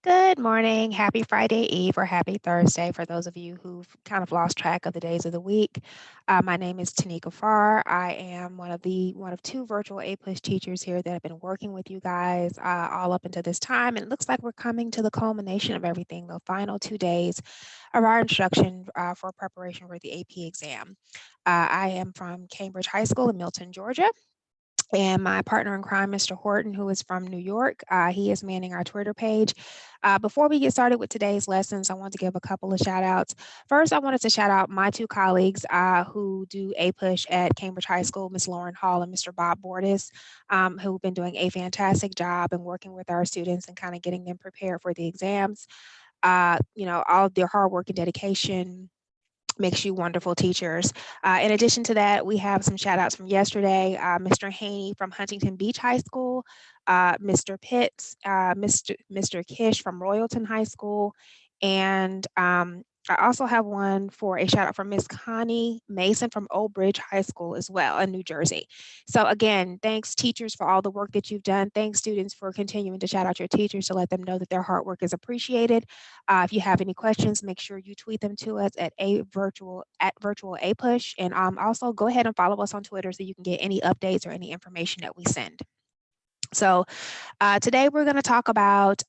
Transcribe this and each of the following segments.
Good morning. Happy Friday Eve or happy Thursday for those of you who've kind of lost track of the days of the week. My name is Tanika Farr. I am one of two virtual A+ teachers here that have been working with you guys all up until this time. And it looks like we're coming to the culmination of everything, the final 2 days of our instruction for preparation for the AP exam. I am from Cambridge High School in Milton, Georgia. And my partner in crime, Mr. Horton, who is from New York, he is manning our Twitter page. Before we get started with today's lessons, I want to give a couple of shout outs. First, I wanted to shout out my two colleagues who do A-Push at Cambridge High School, Ms. Lauren Hall and Mr. Bob Bordis, who've been doing a fantastic job and working with our students and kind of getting them prepared for the exams. All of their hard work and dedication makes you wonderful teachers. In addition to that, we have some shout outs from yesterday. Mr. Haney from Huntington Beach High School, Mr. Pitts, Mr. Kish from Royalton High School, and I also have one for a shout out from Miss Connie Mason from Old Bridge High School as well in New Jersey. So again, thanks teachers for all the work that you've done. Thanks students for continuing to shout out your teachers to let them know that their hard work is appreciated. If you have any questions, make sure you tweet them to us at virtual a push, and also go ahead and follow us on Twitter so you can get any updates or any information that we send. So today we're going to talk about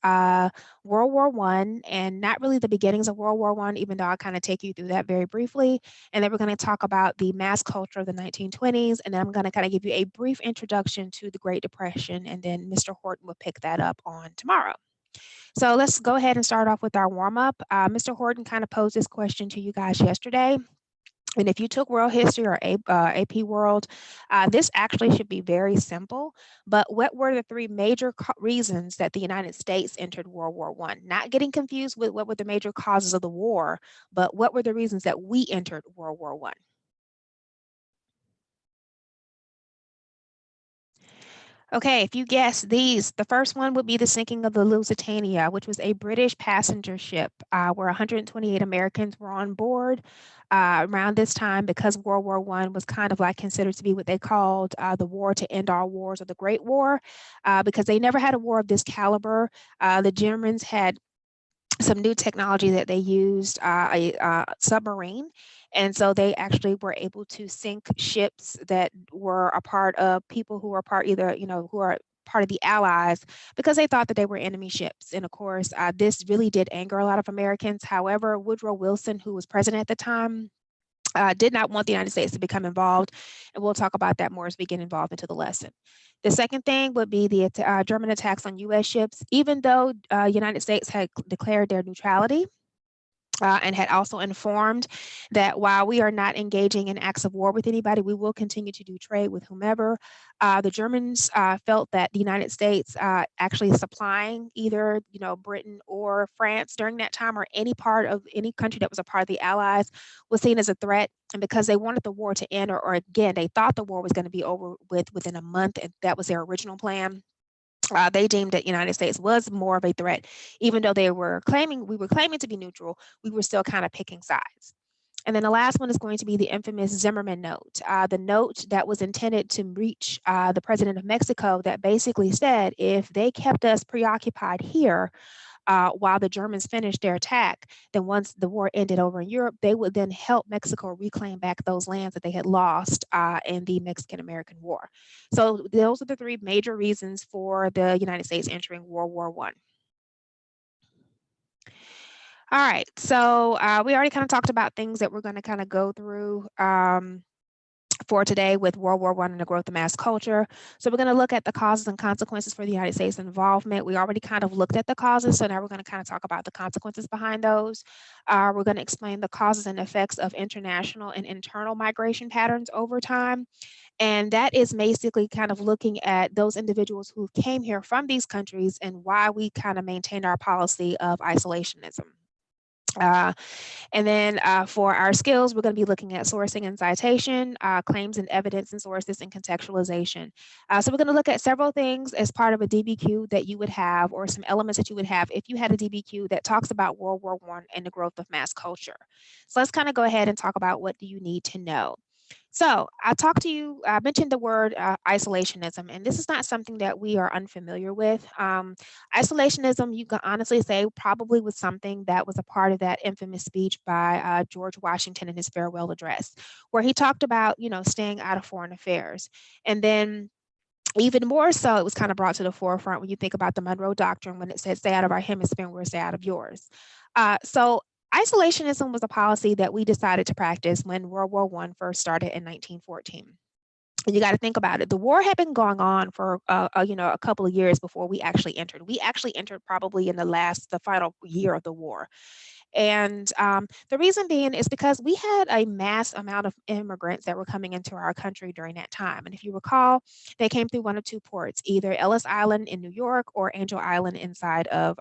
World War I, and not really the beginnings of World War I, even though I'll kind of take you through that very briefly. And then we're going to talk about the mass culture of the 1920s, and then I'm going to kind of give you a brief introduction to the Great Depression, and then Mr. Horton will pick that up on tomorrow. So let's go ahead and start off with our warm up. Mr. Horton kind of posed this question to you guys yesterday. And if you took world history or AP World, this actually should be very simple. But what were the three major reasons that the United States entered World War I? Not getting confused with what were the major causes of the war, but what were the reasons that we entered World War I? Okay, if you guess these, the first one would be the sinking of the Lusitania, which was a British passenger ship where 128 Americans were on board around this time because World War I was kind of like considered to be what they called the war to end all wars or the Great War because they never had a war of this caliber. The Germans had some new technology that they used, a submarine. And so they actually were able to sink ships that were a part of people who were part either, who are part of the Allies because they thought that they were enemy ships. And of course, this really did anger a lot of Americans. However, Woodrow Wilson, who was president at the time, did not want the United States to become involved. And we'll talk about that more as we get involved into the lesson. The second thing would be the German attacks on U.S. ships. Even though United States had declared their neutrality, and had also informed that while we are not engaging in acts of war with anybody, we will continue to do trade with whomever. The Germans felt that the United States actually supplying either, Britain or France during that time, or any part of any country that was a part of the Allies, was seen as a threat. And because they wanted the war to end, or again, they thought the war was going to be over within a month, and that was their original plan. They deemed that United States was more of a threat, even though we were claiming to be neutral. We were still kind of picking sides. And then the last one is going to be the infamous Zimmerman note, the note that was intended to reach the president of Mexico that basically said if they kept us preoccupied here, while the Germans finished their attack, then once the war ended over in Europe, they would then help Mexico reclaim back those lands that they had lost in the Mexican-American War. So those are the three major reasons for the United States entering World War I. All right, so we already kind of talked about things that we're going to kind of go through for today with World War I and the growth of mass culture. So we're going to look at the causes and consequences for the United States involvement. We already kind of looked at the causes, so now we're going to kind of talk about the consequences behind those. We're going to explain the causes and effects of international and internal migration patterns over time. And that is basically kind of looking at those individuals who came here from these countries and why we kind of maintained our policy of isolationism. Uh, and then for our skills, we're going to be looking at sourcing and citation, claims and evidence and sources, and contextualization. So we're going to look at several things as part of a DBQ that you would have, or some elements that you would have if you had a DBQ that talks about World War I and the growth of mass culture. So let's kind of go ahead and talk about what do you need to know. So I mentioned the word isolationism, and this is not something that we are unfamiliar with. Isolationism, you can honestly say, probably was something that was a part of that infamous speech by George Washington in his farewell address, where he talked about, staying out of foreign affairs. And then even more so, it was kind of brought to the forefront when you think about the Monroe Doctrine when it said, stay out of our hemisphere and we'll stay out of yours. So isolationism was a policy that we decided to practice when World War I first started in 1914. And you got to think about it. The war had been going on for a couple of years before we actually entered. We actually entered probably in the final year of the war. And the reason being is because we had a mass amount of immigrants that were coming into our country during that time. And if you recall, they came through one of two ports, either Ellis Island in New York or Angel Island inside of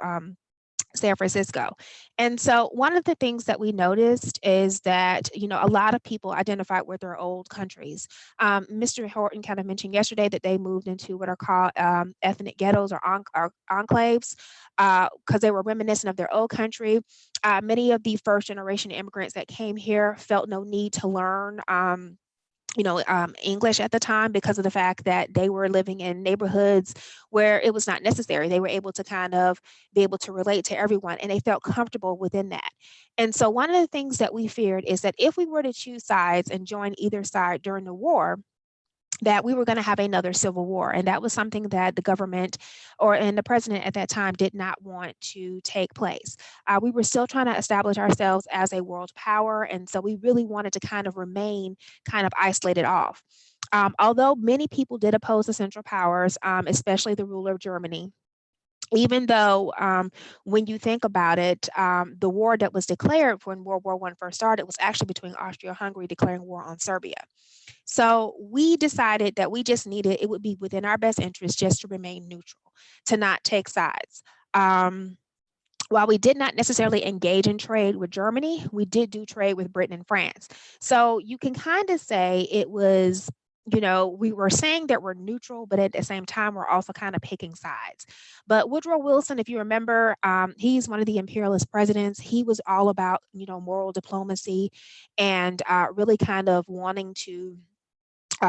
San Francisco. And so one of the things that we noticed is that, a lot of people identified with their old countries. Mr. Horton kind of mentioned yesterday that they moved into what are called ethnic ghettos or enclaves because they were reminiscent of their old country. Many of the first generation immigrants that came here felt no need to learn English at the time because of the fact that they were living in neighborhoods where it was not necessary. They were able to kind of be able to relate to everyone and they felt comfortable within that. And so one of the things that we feared is that if we were to choose sides and join either side during the war, that we were going to have another civil war. And that was something that the government and the president at that time did not want to take place. We were still trying to establish ourselves as a world power. And so we really wanted to kind of remain kind of isolated off. Although many people did oppose the Central Powers, especially the ruler of Germany, even though when you think about it, the war that was declared when World War I first started was actually between Austria-Hungary declaring war on Serbia. So we decided that it would be within our best interest just to remain neutral, to not take sides. While we did not necessarily engage in trade with Germany, we did do trade with Britain and France. So you can kind of say it was, we were saying that we're neutral, but at the same time, we're also kind of picking sides. But Woodrow Wilson, if you remember, he's one of the imperialist presidents. He was all about, moral diplomacy and really kind of wanting to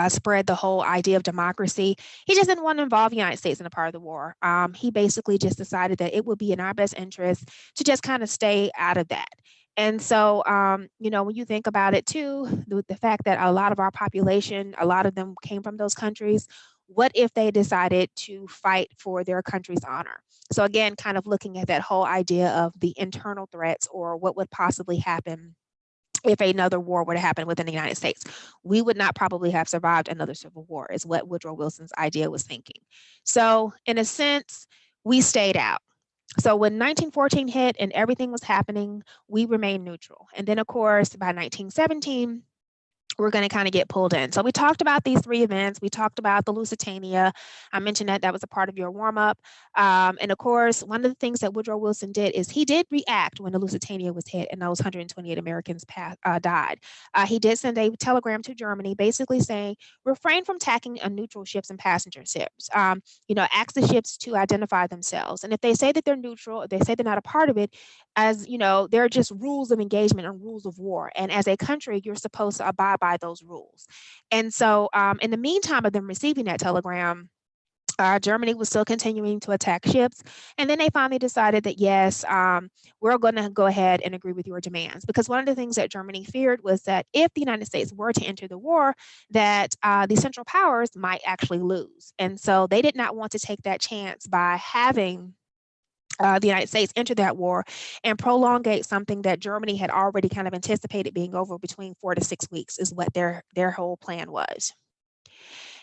spread the whole idea of democracy. He just didn't want to involve the United States in a part of the war. He basically just decided that it would be in our best interest to just kind of stay out of that. And so, when you think about it too, the fact that a lot of our population, a lot of them came from those countries, what if they decided to fight for their country's honor? So again, kind of looking at that whole idea of the internal threats or what would possibly happen if another war were to happen within the United States. We would not probably have survived another civil war, is what Woodrow Wilson's idea was thinking. So in a sense, we stayed out. So when 1914 hit and everything was happening, we remained neutral. And then, of course, by 1917, we're going to kind of get pulled in. So we talked about these three events. We talked about the Lusitania. I mentioned that was a part of your warm-up. And of course, one of the things that Woodrow Wilson did is he did react when the Lusitania was hit and those 128 Americans died. He did send a telegram to Germany basically saying, refrain from attacking neutral ships and passenger ships. Ask the ships to identify themselves. And if they say that they're neutral, if they say they're not a part of it, as they're just rules of engagement and rules of war. And as a country, you're supposed to abide by those rules. And so in the meantime of them receiving that telegram, Germany was still continuing to attack ships. And then they finally decided that, yes, we're going to go ahead and agree with your demands. Because one of the things that Germany feared was that if the United States were to enter the war, that the Central Powers might actually lose. And so they did not want to take that chance by having the United States enter that war and prolongate something that Germany had already kind of anticipated being over between 4 to 6 weeks is what their whole plan was.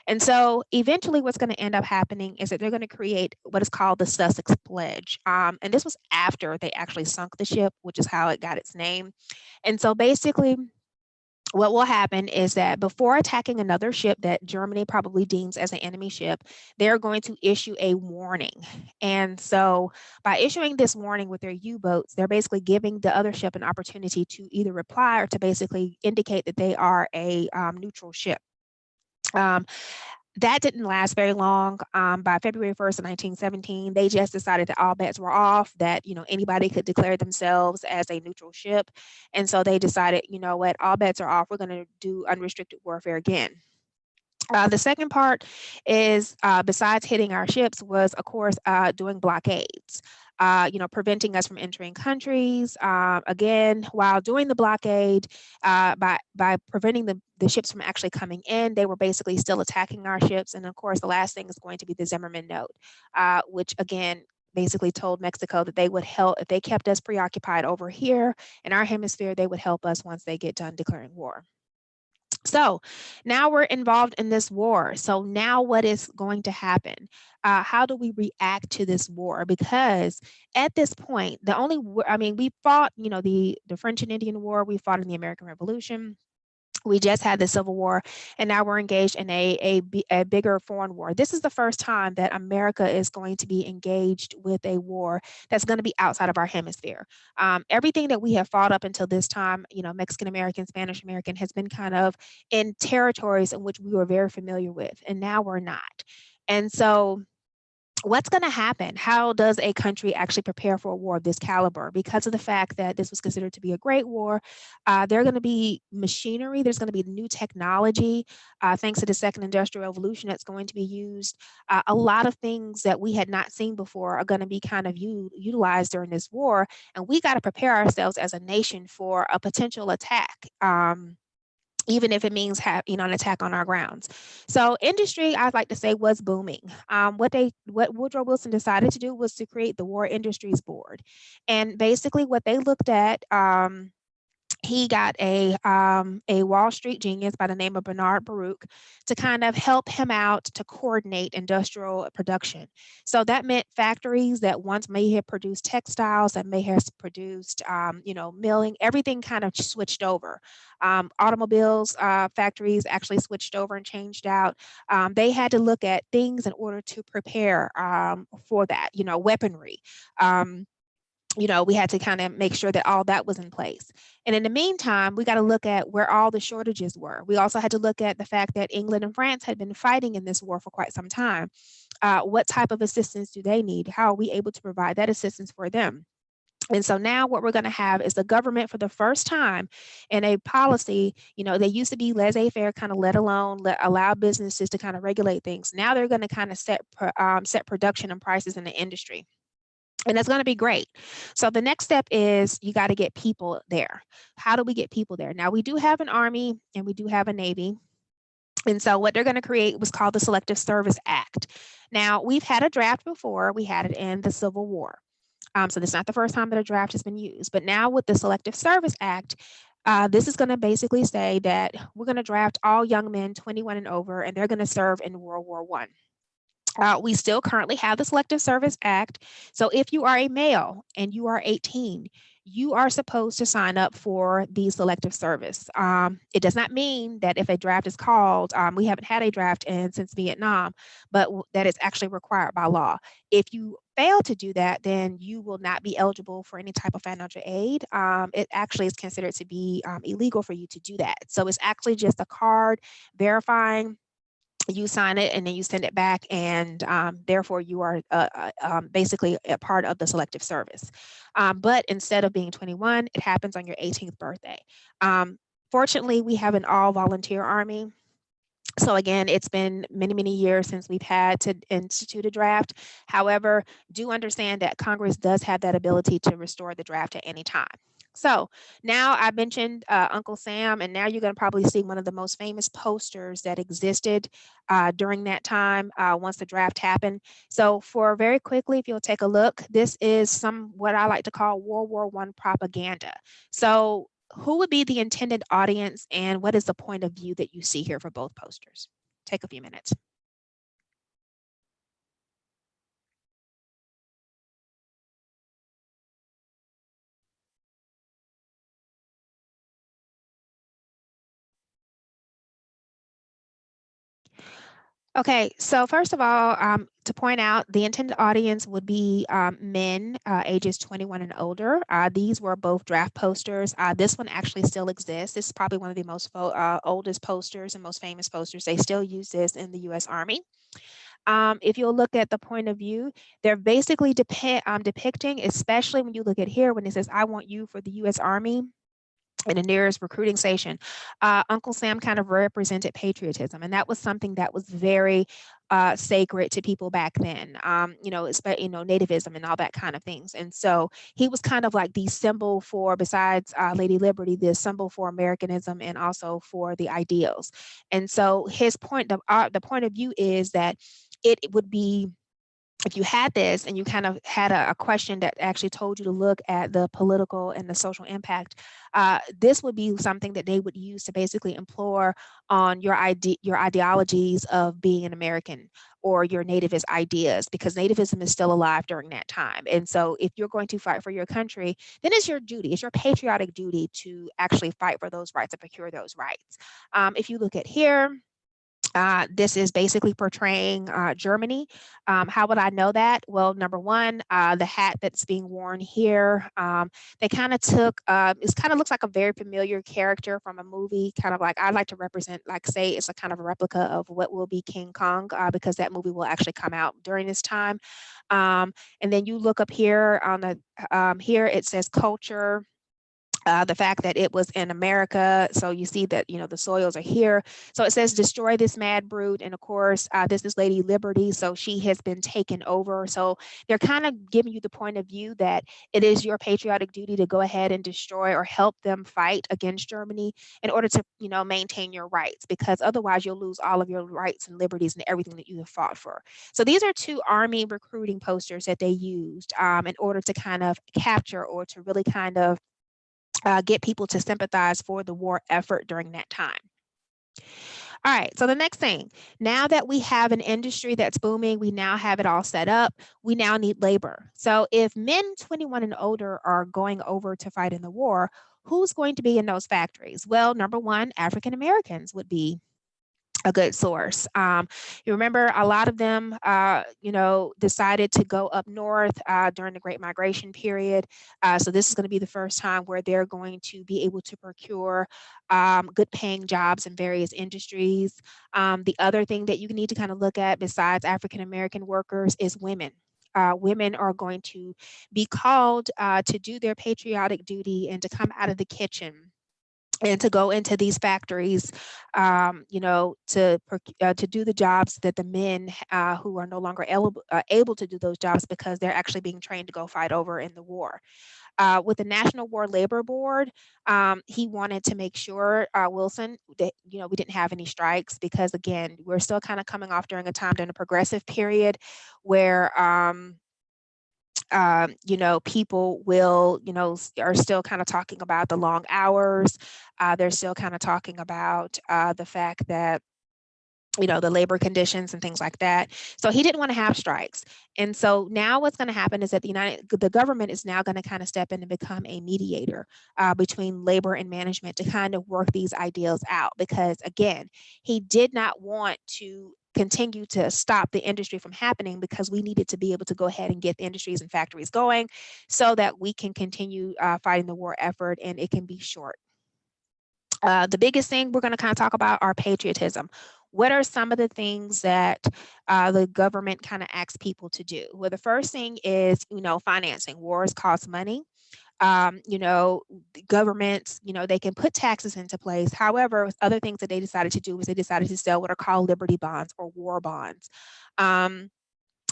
And so eventually what's going to end up happening is that they're going to create what is called the Sussex Pledge. And this was after they actually sunk the ship, which is how it got its name. And so basically what will happen is that before attacking another ship that Germany probably deems as an enemy ship, they're going to issue a warning. And so by issuing this warning with their U-boats, they're basically giving the other ship an opportunity to either reply or to basically indicate that they are a neutral ship. That didn't last very long. By February 1st of 1917, they just decided that all bets were off, that, anybody could declare themselves as a neutral ship. And so they decided, you know what, all bets are off. We're going to do unrestricted warfare again. The second part is, besides hitting our ships, was of course doing blockades. Preventing us from entering countries. Again, while doing the blockade, by preventing the ships from actually coming in, they were basically still attacking our ships. And of course, the last thing is going to be the Zimmerman Note, which again basically told Mexico that they would help if they kept us preoccupied over here in our hemisphere. They would help us once they get done declaring war. So now we're involved in this war. So now what is going to happen? How do we react to this war? Because at this point, we fought, the French and Indian War, we fought in the American Revolution. We just had the Civil War, and now we're engaged in a bigger foreign war. This is the first time that America is going to be engaged with a war that's going to be outside of our hemisphere. Everything that we have fought up until this time, Mexican American, Spanish American, has been kind of in territories in which we were very familiar with, and now we're not. And so what's going to happen? How does a country actually prepare for a war of this caliber? Because of the fact that this was considered to be a great war, there are going to be machinery, there's going to be new technology, thanks to the second industrial revolution that's going to be used. A lot of things that we had not seen before are going to be kind of utilized during this war, and we got to prepare ourselves as a nation for a potential attack. Even if it means an attack on our grounds. So industry, I'd like to say, was booming. What Woodrow Wilson decided to do was to create the War Industries Board, and basically what they looked at. He got a Wall Street genius by the name of Bernard Baruch to kind of help him out to coordinate industrial production. So that meant factories that once may have produced textiles, that may have produced, milling, everything kind of switched over. Automobiles factories actually switched over and changed out. They had to look at things in order to prepare for that, weaponry. We had to kind of make sure that all that was in place. And in the meantime, we got to look at where all the shortages were. We also had to look at the fact that England and France had been fighting in this war for quite some time. What type of assistance do they need? How are we able to provide that assistance for them? And so now what we're going to have is the government for the first time in a policy, they used to be laissez-faire, kind of let alone, allow businesses to kind of regulate things. Now they're going to kind of set production and prices in the industry. And it's going to be great. So the next step is you got to get people there. How do we get people there? Now, we do have an Army and we do have a Navy. And so what they're going to create was called the Selective Service Act. Now, we've had a draft before. We had it in the Civil War. So this is not the first time that a draft has been used. But now with the Selective Service Act, this is going to basically say that we're going to draft all young men 21 and over, and they're going to serve in World War I. We still currently have the Selective Service Act. So if you are a male and you are 18, you are supposed to sign up for the selective service. It does not mean that if a draft is called, we haven't had a draft since Vietnam, but that it's actually required by law. If you fail to do that, then you will not be eligible for any type of financial aid. It actually is considered to be illegal for you to do that. So it's actually just a card verifying. You sign it and then you send it back, and therefore you are basically a part of the selective service. But instead of being 21, it happens on your 18th birthday. Fortunately, we have an all-volunteer Army. So again, it's been many, many years since we've had to institute a draft. However, do understand that Congress does have that ability to restore the draft at any time. So now I mentioned Uncle Sam, and now you're going to probably see one of the most famous posters that existed during that time once the draft happened. So for very quickly, if you'll take a look, this is what I like to call World War I propaganda. So who would be the intended audience, and what is the point of view that you see here for both posters? Take a few minutes. Okay, so first of all, to point out, the intended audience would be men ages 21 and older. These were both draft posters. This one actually still exists. This is probably one of the most oldest posters and most famous posters. They still use this in the U.S. Army. If you'll look at the point of view, they're basically depicting, especially when you look at here, when it says, "I want you for the U.S. Army," in the nearest recruiting station, Uncle Sam kind of represented patriotism, and that was something that was very sacred to people back then. Nativism and all that kind of things. And so he was kind of like the symbol for, besides Lady Liberty, the symbol for Americanism and also for the ideals. And so his point of the point of view is that it would be, if you had this and you kind of had a question that actually told you to look at the political and the social impact, this would be something that they would use to basically implore on your ideologies of being an American or your nativist ideas, because nativism is still alive during that time. And so if you're going to fight for your country, then it's your duty, it's your patriotic duty to actually fight for those rights and procure those rights. If you look at here, this is basically portraying Germany. How would I know that? Well, number one, the hat that's being worn here, they kind of took, it kind of looks like a very familiar character from a movie, kind of like, I like to represent, like say it's a kind of a replica of what will be King Kong, because that movie will actually come out during this time. And then you look up here on the, here it says culture. The fact that it was in America. So you see that, the soils are here. So it says, destroy this mad brute. And of course, this is Lady Liberty. So she has been taken over. So they're kind of giving you the point of view that it is your patriotic duty to go ahead and destroy or help them fight against Germany in order to, maintain your rights, because otherwise you'll lose all of your rights and liberties and everything that you have fought for. So these are two Army recruiting posters that they used in order to kind of capture, or to really kind of get people to sympathize for the war effort during that time. All right, so the next thing, now that we have an industry that's booming, we now have it all set up, we now need labor. So if men 21 and older are going over to fight in the war, who's going to be in those factories? Well, number one, African Americans would be a good source. You remember a lot of them, decided to go up north during the Great Migration period. So this is going to be the first time where they're going to be able to procure good paying jobs in various industries. The other thing that you need to kind of look at besides African American workers is women. Women are going to be called to do their patriotic duty and to come out of the kitchen and to go into these factories, to do the jobs that the men who are no longer able to do those jobs because they're actually being trained to go fight over in the war. With the National War Labor Board, he wanted to make sure, Wilson, that, we didn't have any strikes, because again, we're still kind of coming off during a time during a progressive period where, people will, are still kind of talking about the long hours. They're still kind of talking about the fact that, the labor conditions and things like that. So he didn't want to have strikes. And so now what's going to happen is that the government is now going to kind of step in and become a mediator between labor and management to kind of work these ideals out. Because again, he did not want to continue to stop the industry from happening, because we needed to be able to go ahead and get the industries and factories going so that we can continue fighting the war effort and it can be short. The biggest thing we're going to kind of talk about are patriotism. What are some of the things that the government kind of asks people to do? Well, the first thing is, financing. Wars cost money. Governments, they can put taxes into place. However, other things that they decided to do was they decided to sell what are called liberty bonds or war bonds.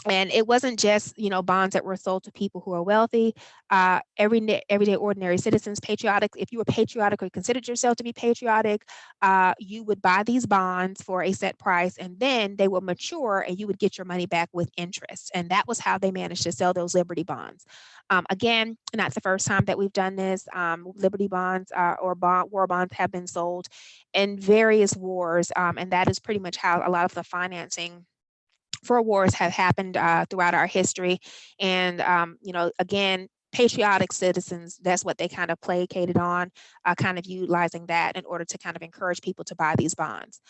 And it wasn't just, bonds that were sold to people who are wealthy. Everyday ordinary citizens, patriotic. If you were patriotic or considered yourself to be patriotic, you would buy these bonds for a set price, and then they will mature, and you would get your money back with interest. And that was how they managed to sell those Liberty bonds. Again, not the first time that we've done this. Liberty bonds or war bonds have been sold in various wars, and that is pretty much how a lot of the financing for wars have happened throughout our history. And, again, patriotic citizens, that's what they kind of placated on, kind of utilizing that in order to kind of encourage people to buy these bonds.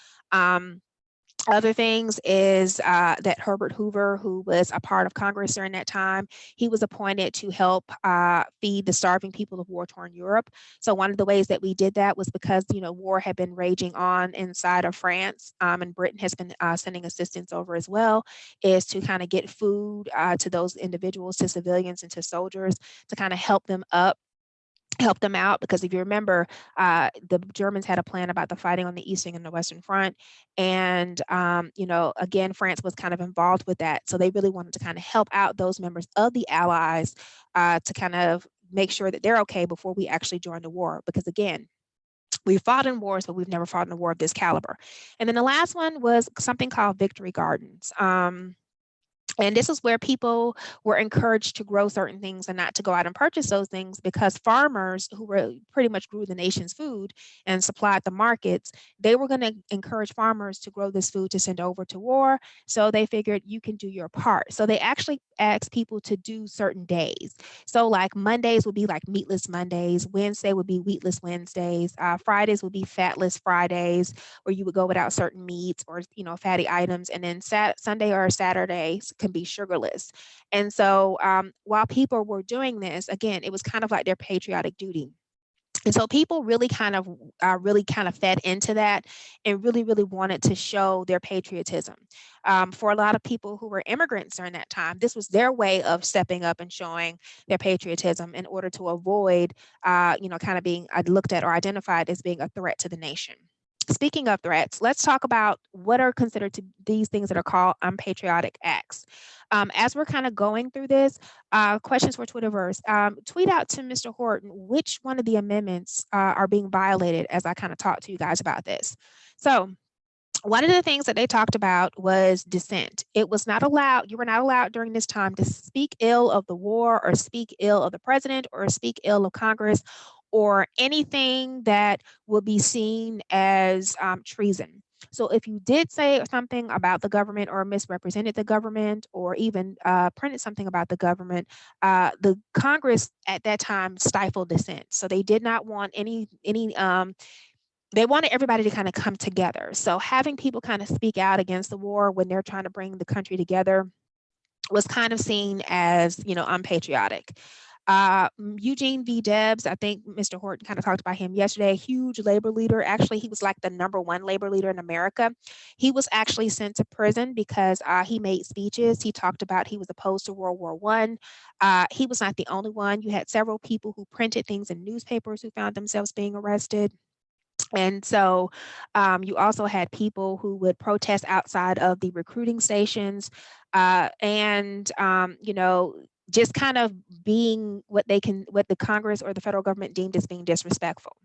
Other things is that Herbert Hoover, who was a part of Congress during that time, he was appointed to help feed the starving people of war-torn Europe. So one of the ways that we did that was because, war had been raging on inside of France, and Britain has been sending assistance over as well, is to kind of get food to those individuals, to civilians and to soldiers, to kind of help them out, because if you remember, the Germans had a plan about the fighting on the Eastern and the Western Front. And, again, France was kind of involved with that. So they really wanted to kind of help out those members of the Allies to kind of make sure that they're okay before we actually join the war. Because again, we've fought in wars, but we've never fought in a war of this caliber. And then the last one was something called Victory Gardens. And this is where people were encouraged to grow certain things and not to go out and purchase those things, because farmers who were pretty much grew the nation's food and supplied the markets, they were going to encourage farmers to grow this food to send over to war. So they figured you can do your part. So they actually asked people to do certain days. So like Mondays would be like meatless Mondays, Wednesday would be wheatless Wednesdays, Fridays would be fatless Fridays, where you would go without certain meats or fatty items, and then Sunday or Saturdays can be sugarless. And so while people were doing this, again, it was kind of like their patriotic duty. And so people really kind of fed into that and really, really wanted to show their patriotism. For a lot of people who were immigrants during that time, this was their way of stepping up and showing their patriotism in order to avoid, kind of being looked at or identified as being a threat to the nation. Speaking of threats, let's talk about what are considered to these things that are called unpatriotic acts. As we're kind of going through this, questions for Twitterverse. Tweet out to Mr. Horton which one of the amendments are being violated as I kind of talk to you guys about this. So one of the things that they talked about was dissent. It was not allowed, you were not allowed during this time to speak ill of the war or speak ill of the president or speak ill of Congress or anything that would be seen as treason. So if you did say something about the government or misrepresented the government or even printed something about the government, the Congress at that time stifled dissent. So they did not want any they wanted everybody to kind of come together. So having people kind of speak out against the war when they're trying to bring the country together was kind of seen as, unpatriotic. Eugene V. Debs, I think Mr. Horton kind of talked about him yesterday, a huge labor leader. Actually, he was like the #1 labor leader in America. He was actually sent to prison because he made speeches. He talked about he was opposed to World War I. He was not the only one. You had several people who printed things in newspapers who found themselves being arrested. And so you also had people who would protest outside of the recruiting stations and, just kind of being what the Congress or the federal government deemed as being disrespectful.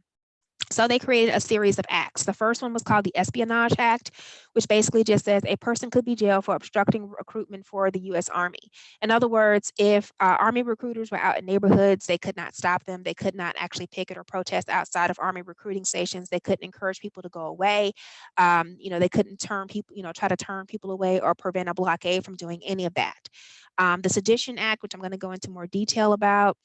So they created a series of acts. The first one was called the Espionage Act, which basically just says a person could be jailed for obstructing recruitment for the U.S. Army. In other words, if Army recruiters were out in neighborhoods, they could not stop them. They could not actually picket or protest outside of Army recruiting stations. They couldn't encourage people to go away. They couldn't turn people, try to turn people away or prevent a blockade from doing any of that. The Sedition Act, which I'm going to go into more detail about,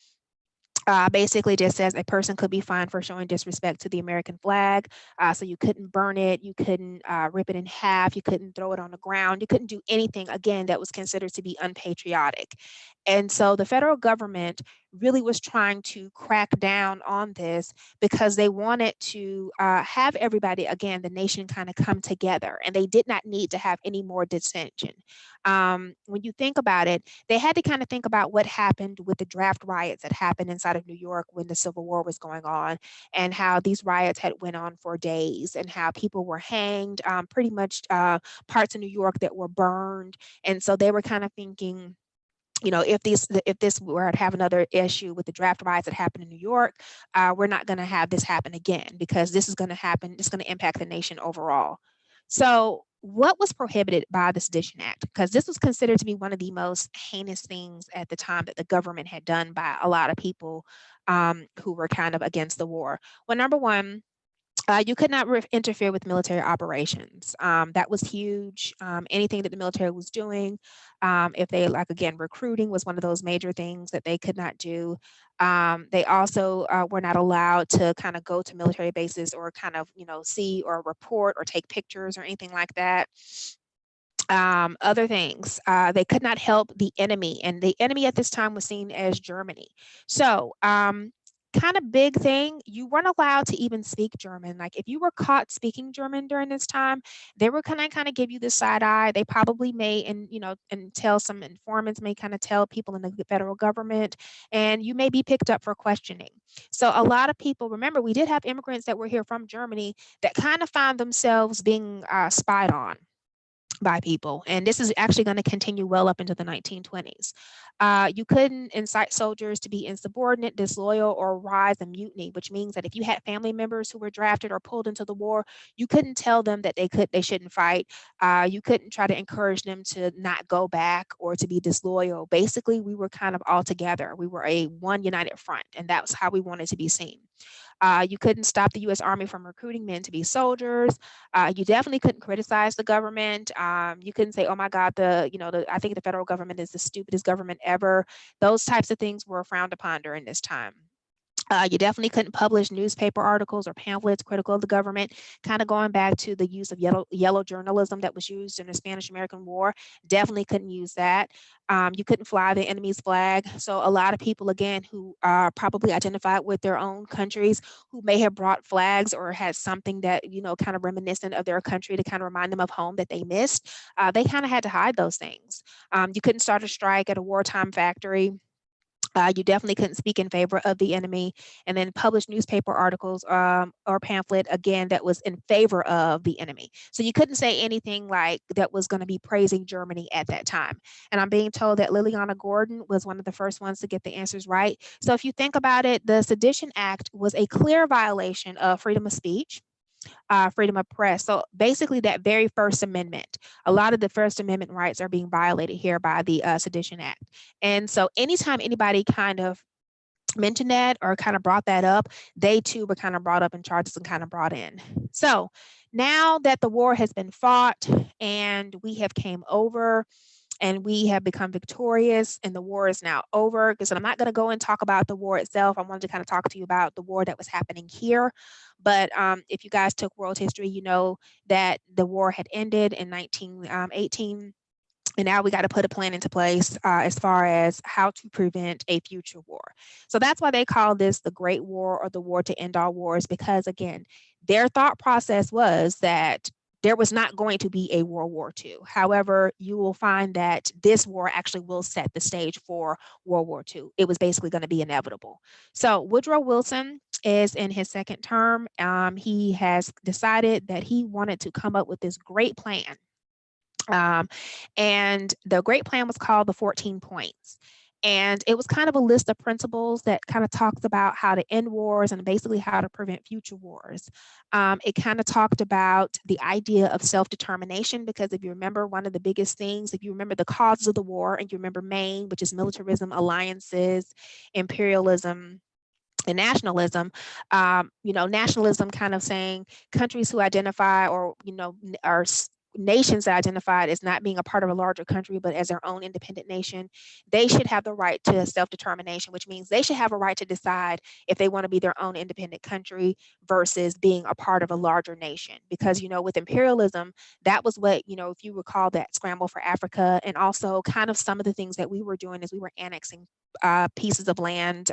basically just says a person could be fined for showing disrespect to the American flag. So you couldn't burn it, you couldn't rip it in half, you couldn't throw it on the ground, you couldn't do anything, again, that was considered to be unpatriotic. And so the federal government really was trying to crack down on this because they wanted to have everybody, again, the nation kind of come together, and they did not need to have any more dissension. When you think about it, they had to kind of think about what happened with the draft riots that happened inside of New York when the Civil War was going on, and how these riots had went on for days, and how people were hanged, pretty much parts of New York that were burned. And so they were kind of thinking, if this were to have another issue with the draft riots that happened in New York, we're not going to have this happen again, because this is going to happen. It's going to impact the nation overall. So what was prohibited by the Sedition Act? Because this was considered to be one of the most heinous things at the time that the government had done by a lot of people who were kind of against the war. Well, number one, You could not interfere with military operations. That was huge. Anything that the military was doing, if they, like, again, recruiting was one of those major things that they could not do. They also were not allowed to kind of go to military bases or kind of, see or report or take pictures or anything like that. Other things, they could not help the enemy, and the enemy at this time was seen as Germany. So, kind of big thing, you weren't allowed to even speak German. Like, if you were caught speaking German during this time, they were kind of give you the side eye. They probably may, and tell some informants, may kind of tell people in the federal government, and you may be picked up for questioning. So a lot of people, remember, we did have immigrants that were here from Germany that kind of found themselves being spied on by people. And this is actually going to continue well up into the 1920s. You couldn't incite soldiers to be insubordinate, disloyal, or rise a mutiny, which means that if you had family members who were drafted or pulled into the war, you couldn't tell them that they shouldn't fight. You couldn't try to encourage them to not go back or to be disloyal. Basically, we were kind of all together. We were a one united front, and that's how we wanted to be seen. You couldn't stop the U.S. Army from recruiting men to be soldiers. You definitely couldn't criticize the government. You couldn't say, "Oh my God, I think the federal government is the stupidest government ever." Those types of things were frowned upon during this time. You definitely couldn't publish newspaper articles or pamphlets critical of the government, kind of going back to the use of yellow journalism that was used in the Spanish-American War. Definitely couldn't use that. You couldn't fly the enemy's flag. So a lot of people, again, who probably identified with their own countries, who may have brought flags or had something that, kind of reminiscent of their country to kind of remind them of home that they missed, they kind of had to hide those things. You couldn't start a strike at a wartime factory. You definitely couldn't speak in favor of the enemy, and then publish newspaper articles or pamphlet, again, that was in favor of the enemy. So you couldn't say anything like that was going to be praising Germany at that time. And I'm being told that Liliana Gordon was one of the first ones to get the answers right. So if you think about it, the Sedition Act was a clear violation of freedom of speech, freedom of press. So basically, that very First Amendment, a lot of the First Amendment rights are being violated here by the Sedition Act. And so anytime anybody kind of mentioned that or kind of brought that up, they too were kind of brought up in charges and kind of brought in. So now that the war has been fought and we have came over and we have become victorious and the war is now over, because I'm not going to go and talk about the war itself. I wanted to kind of talk to you about the war that was happening here. But if you guys took world history, you know that the war had ended in 1918. And now we got to put a plan into place as far as how to prevent a future war. So that's why they call this the Great War or the war to end all wars, because again, their thought process was that there was not going to be a World War II. However, you will find that this war actually will set the stage for World War II. It was basically going to be inevitable. So Woodrow Wilson is in his second term. He has decided that he wanted to come up with this great plan. And the great plan was called the 14 points. And it was kind of a list of principles that kind of talks about how to end wars and basically how to prevent future wars. It kind of talked about the idea of self-determination, because if you remember, one of the biggest things, if you remember the causes of the war and you remember Maine, which is militarism, alliances, imperialism, and nationalism, nationalism kind of saying countries who identify or, are nations that identified as not being a part of a larger country, but as their own independent nation, they should have the right to self-determination, which means they should have a right to decide if they want to be their own independent country versus being a part of a larger nation. Because, with imperialism, that was what, if you recall that scramble for Africa, and also kind of some of the things that we were doing as we were annexing pieces of land,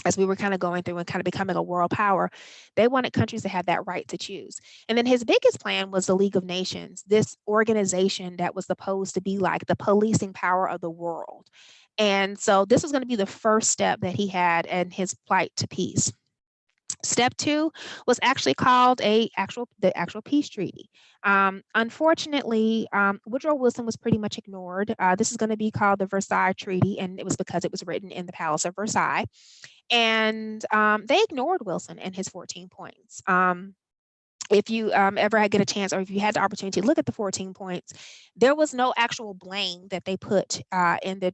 as we were kind of going through and kind of becoming a world power, they wanted countries to have that right to choose. And then his biggest plan was the League of Nations, this organization that was supposed to be like the policing power of the world. And so this was going to be the first step that he had in his flight to peace. Step 2 was actually called the actual peace treaty. Unfortunately, Woodrow Wilson was pretty much ignored. This is going to be called the Versailles Treaty, and it was because it was written in the Palace of Versailles. And they ignored Wilson and his 14 points. if you ever get a chance, or if you had the opportunity to look at the 14 points, there was no actual blame that they put in the,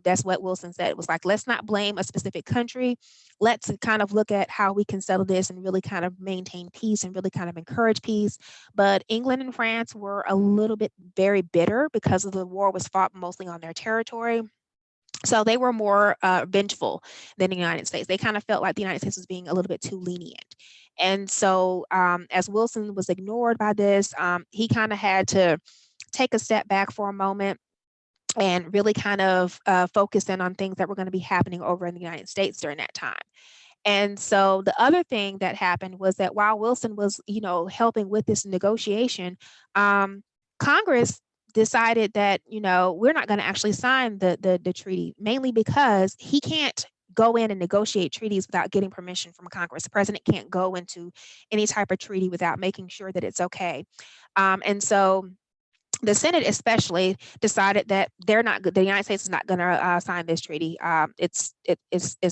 that's what Wilson said. It was like, let's not blame a specific country. Let's kind of look at how we can settle this and really kind of maintain peace and really kind of encourage peace. But England and France were a little bit very bitter because of the war was fought mostly on their territory. So they were more vengeful than the United States. They kind of felt like the United States was being a little bit too lenient. And so as Wilson was ignored by this, he kind of had to take a step back for a moment and really kind of focus in on things that were going to be happening over in the United States during that time. And so the other thing that happened was that while Wilson was, helping with this negotiation, Congress decided that, we're not going to actually sign the treaty, mainly because he can't go in and negotiate treaties without getting permission from Congress. The president can't go into any type of treaty without making sure that it's okay. And so the Senate especially decided that the United States is not going to sign this treaty. It's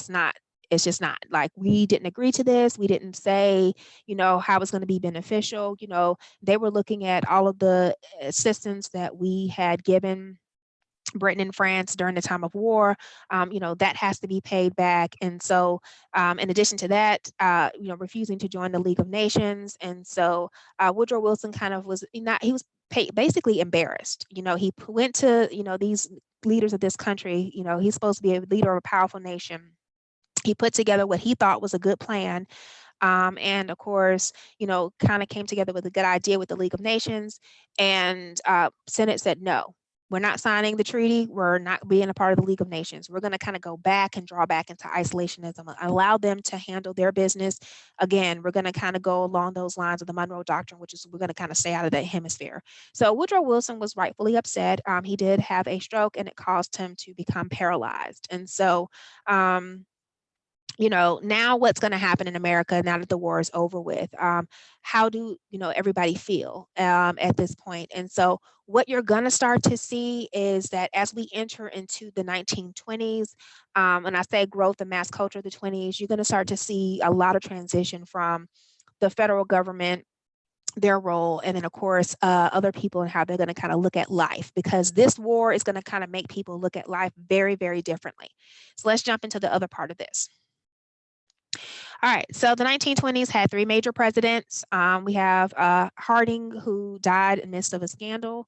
not. It's just not. Like, we didn't agree to this. We didn't say, how it's going to be beneficial. They were looking at all of the assistance that we had given Britain and France during the time of war. That has to be paid back. And so in addition to that, refusing to join the League of Nations. And so Woodrow Wilson kind of was not, he was basically embarrassed. He went to, these leaders of this country, he's supposed to be a leader of a powerful nation. He put together what he thought was a good plan. And of course, kind of came together with a good idea with the League of Nations. And Senate said, no, we're not signing the treaty. We're not being a part of the League of Nations. We're going to kind of go back and draw back into isolationism, allow them to handle their business. Again, we're going to kind of go along those lines of the Monroe Doctrine, which is we're going to kind of stay out of that hemisphere. So Woodrow Wilson was rightfully upset. He did have a stroke, and it caused him to become paralyzed. And so, now what's going to happen in America now that the war is over with? How do, everybody feel at this point? And so what you're going to start to see is that as we enter into the 1920s, and I say growth and mass culture of the 20s, you're going to start to see a lot of transition from the federal government, their role, and then of course other people and how they're going to kind of look at life, because this war is going to kind of make people look at life very, very differently. So let's jump into the other part of this. All right, so the 1920s had three major presidents. We have Harding, who died in the midst of a scandal.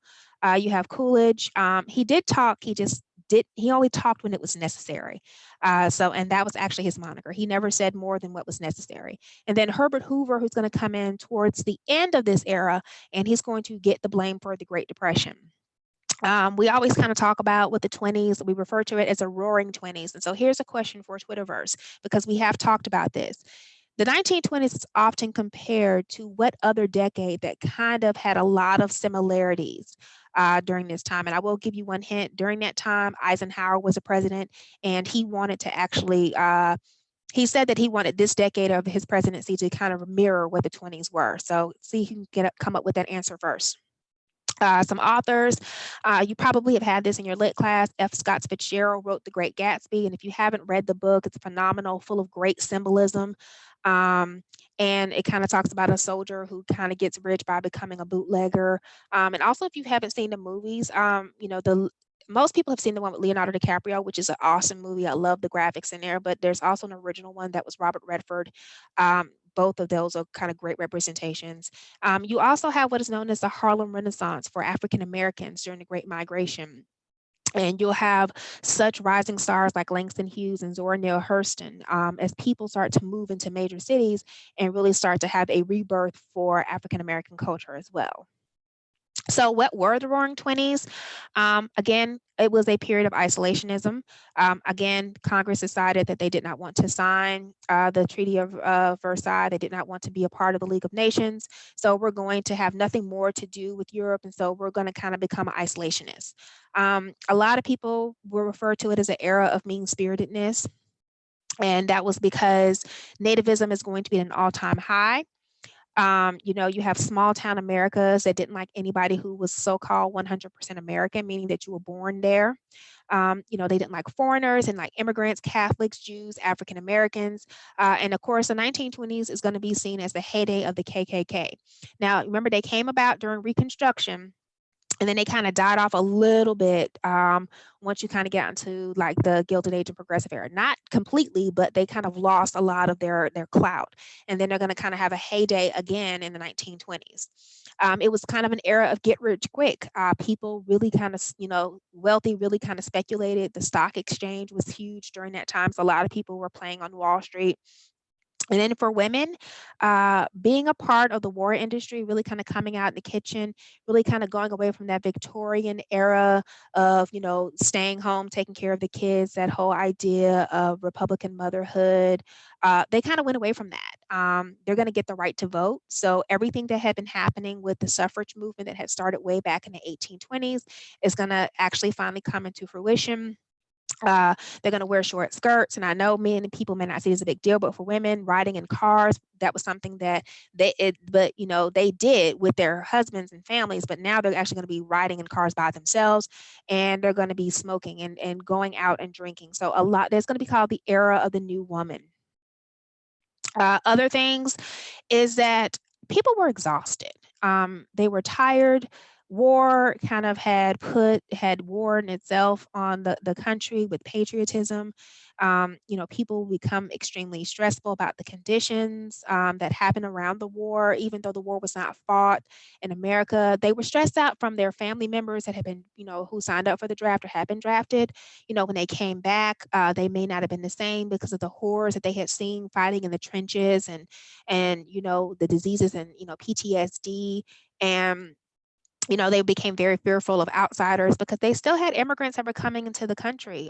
You have Coolidge. He did talk, he only talked when it was necessary. And that was actually his moniker. He never said more than what was necessary. And then Herbert Hoover, who's going to come in towards the end of this era, and he's going to get the blame for the Great Depression. We always kind of talk about with the 20s, we refer to it as a roaring 20s. And so here's a question for Twitterverse, because we have talked about this. The 1920s is often compared to what other decade that kind of had a lot of similarities during this time. And I will give you one hint. During that time, Eisenhower was a president, and he wanted to actually, he said that he wanted this decade of his presidency to kind of mirror what the 20s were. So see if you can come up with that answer first. Some authors, you probably have had this in your lit class. F. Scott Fitzgerald wrote The Great Gatsby, and if you haven't read the book, it's phenomenal, full of great symbolism. And it kind of talks about a soldier who kind of gets rich by becoming a bootlegger. And also, if you haven't seen the movies, most people have seen the one with Leonardo DiCaprio, which is an awesome movie. I love the graphics in there, but there's also an original one that was Robert Redford. Both of those are kind of great representations. You also have what is known as the Harlem Renaissance for African Americans during the Great Migration. And you'll have such rising stars like Langston Hughes and Zora Neale Hurston as people start to move into major cities and really start to have a rebirth for African American culture as well. So what were the Roaring 20s? Again, it was a period of isolationism. Again, Congress decided that they did not want to sign the Treaty of Versailles. They did not want to be a part of the League of Nations. So we're going to have nothing more to do with Europe. And so we're going to kind of become isolationists. A lot of people will refer to it as an era of mean-spiritedness. And that was because nativism is going to be at an all-time high. You have small town Americas that didn't like anybody who was so-called 100% American, meaning that you were born there. They didn't like foreigners and like immigrants, Catholics, Jews, African Americans. And of course, the 1920s is going to be seen as the heyday of the KKK. Now, remember, they came about during Reconstruction, and then they kind of died off a little bit once you kind of get into like the Gilded Age and Progressive era. Not completely, but they kind of lost a lot of their clout. And then they're going to kind of have a heyday again in the 1920s. It was kind of an era of get rich quick. People really kind of, wealthy, really kind of speculated. The stock exchange was huge during that time. So a lot of people were playing on Wall Street. And then for women, being a part of the war industry, really kind of coming out in the kitchen, really kind of going away from that Victorian era of, staying home, taking care of the kids, that whole idea of Republican motherhood. They kind of went away from that. They're going to get the right to vote. So everything that had been happening with the suffrage movement that had started way back in the 1820s is going to actually finally come into fruition. They're going to wear short skirts. And I know many people may not see it as a big deal, but for women riding in cars, that was something that they did with their husbands and families, but now they're actually going to be riding in cars by themselves, and they're going to be smoking and going out and drinking. So there's going to be called the era of the new woman. Other things is that people were exhausted. They were tired. War kind of had worn itself on the country with patriotism. People become extremely stressful about the conditions that happened around the war. Even though the war was not fought in America, they were stressed out from their family members that had been, who signed up for the draft or had been drafted. When they came back, they may not have been the same because of the horrors that they had seen fighting in the trenches and the diseases and PTSD. And they became very fearful of outsiders because they still had immigrants that were coming into the country,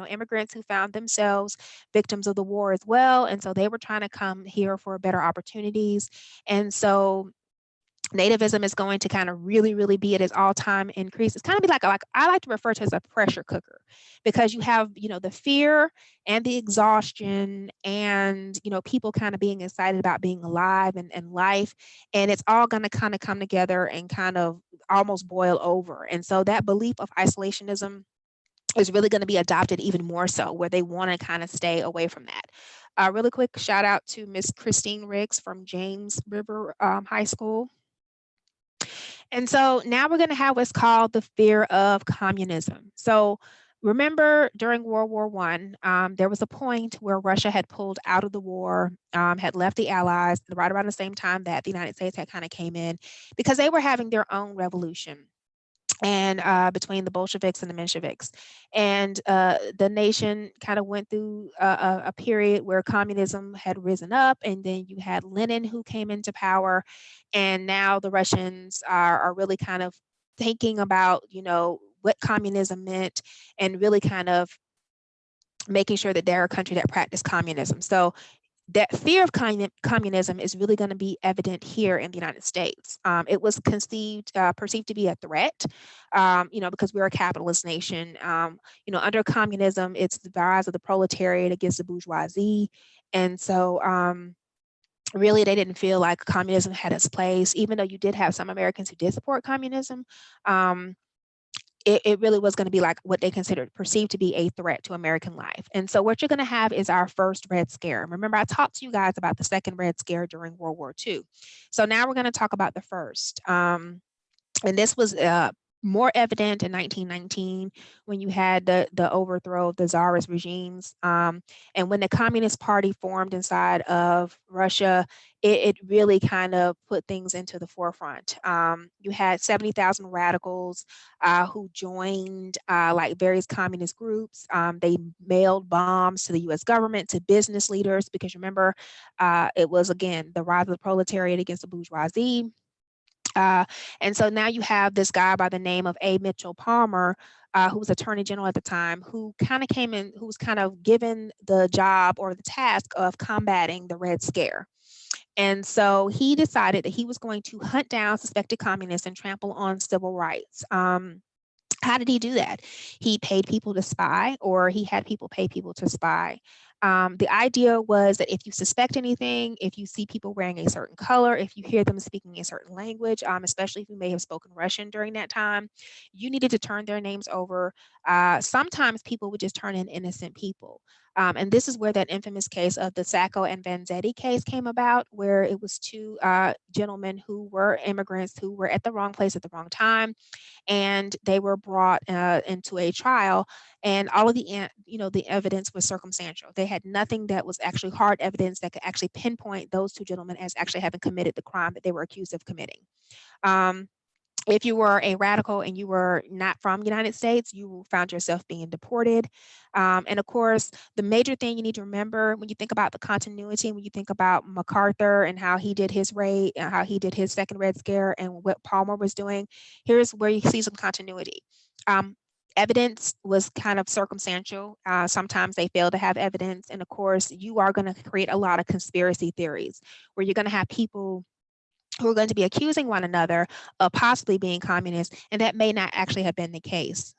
immigrants who found themselves victims of the war as well. And so they were trying to come here for better opportunities. And so nativism is going to kind of really, really be at its all-time increase. It's kind of be like I like to refer to as a pressure cooker, because you have, the fear and the exhaustion and, people kind of being excited about being alive and life. And it's all going to kind of come together and kind of almost boil over. And so that belief of isolationism is really going to be adopted even more so, where they want to kind of stay away from that. Really quick shout out to Miss Christine Riggs from James River High School. And so now we're going to have what's called the fear of communism. So remember, during World War I, there was a point where Russia had pulled out of the war, had left the Allies right around the same time that the United States had kind of came in, because they were having their own revolution. And between the Bolsheviks and the Mensheviks. And the nation kind of went through a period where communism had risen up, and then you had Lenin who came into power. And now the Russians are really kind of thinking about, what communism meant, and really kind of making sure that they're a country that practiced communism. So that fear of communism is really going to be evident here in the United States. It was perceived to be a threat, because we're a capitalist nation. Under communism, it's the rise of the proletariat against the bourgeoisie. And so really, they didn't feel like communism had its place, even though you did have some Americans who did support communism. It really was going to be like what they perceived to be a threat to American life. And so what you're going to have is our first Red Scare. Remember, I talked to you guys about the second Red Scare during World War II. So now we're going to talk about the first. And this was more evident in 1919, when you had the overthrow of the Tsarist regimes. And when the Communist Party formed inside of Russia, it really kind of put things into the forefront. You had 70,000 radicals who joined like various communist groups. They mailed bombs to the US government, to business leaders, because remember, it was, again, the rise of the proletariat against the bourgeoisie. And so now you have this guy by the name of A. Mitchell Palmer, who was Attorney General at the time, who kind of came in, who was kind of given the job or the task of combating the Red Scare. And so he decided that he was going to hunt down suspected communists and trample on civil rights. How did he do that? He paid people to spy, or he had people pay people to spy. The idea was that if you suspect anything, if you see people wearing a certain color, if you hear them speaking a certain language, especially if you may have spoken Russian during that time, you needed to turn their names over. Sometimes people would just turn in innocent people. And this is where that infamous case of the Sacco and Vanzetti case came about, where it was two gentlemen who were immigrants who were at the wrong place at the wrong time, and they were brought into a trial, and all of the evidence was circumstantial. They had nothing that was actually hard evidence that could actually pinpoint those two gentlemen as actually having committed the crime that they were accused of committing. If you were a radical and you were not from the United States, you found yourself being deported. And of course, the major thing you need to remember when you think about the continuity, when you think about MacArthur and how he did his raid, and how he did his second Red Scare and what Palmer was doing, here's where you see some continuity. Evidence was kind of circumstantial. Sometimes they fail to have evidence. And of course, you are going to create a lot of conspiracy theories where you're going to have people who are going to be accusing one another of possibly being communists, and that may not actually have been the case.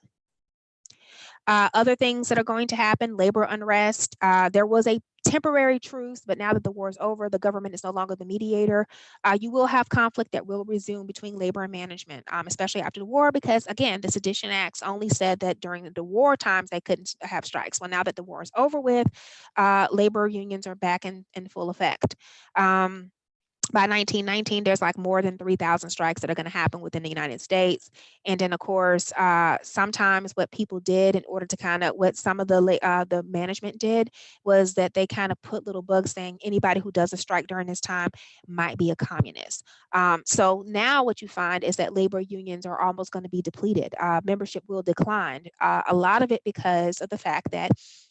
Other things that are going to happen, labor unrest. There was a temporary truce, but now that the war is over, the government is no longer the mediator. You will have conflict that will resume between labor and management, especially after the war, because again, the Sedition Acts only said that during the war times they couldn't have strikes. Well, now that the war is over with, labor unions are back in full effect. By 1919, there's like more than 3,000 strikes that are going to happen within the United States. And then, of course, sometimes what people did in order to kind of, what some of the management did was that they kind of put little bugs saying anybody who does a strike during this time might be a communist. So now what you find is that labor unions are almost going to be depleted. Membership will decline. A lot of it because of the fact that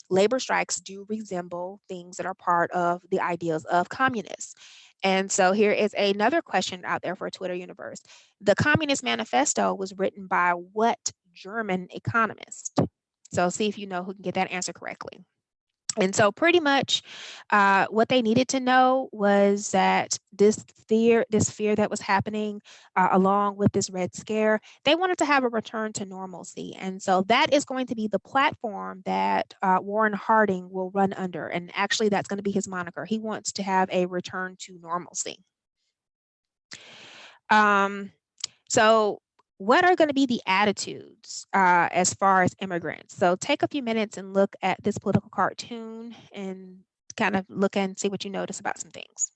labor strikes do resemble things that are part of the ideals of communists. And so here is another question out there for Twitter universe. The Communist Manifesto was written by what German economist? So see if you know who can get that answer correctly. And so pretty much what they needed to know was that this fear that was happening along with this Red Scare, they wanted to have a return to normalcy. And so that is going to be the platform that Warren Harding will run under. And actually that's going to be his moniker. He wants to have a return to normalcy. So what are going to be the attitudes as far as immigrants? So take a few minutes and look at this political cartoon and kind of look and see what you notice about some things.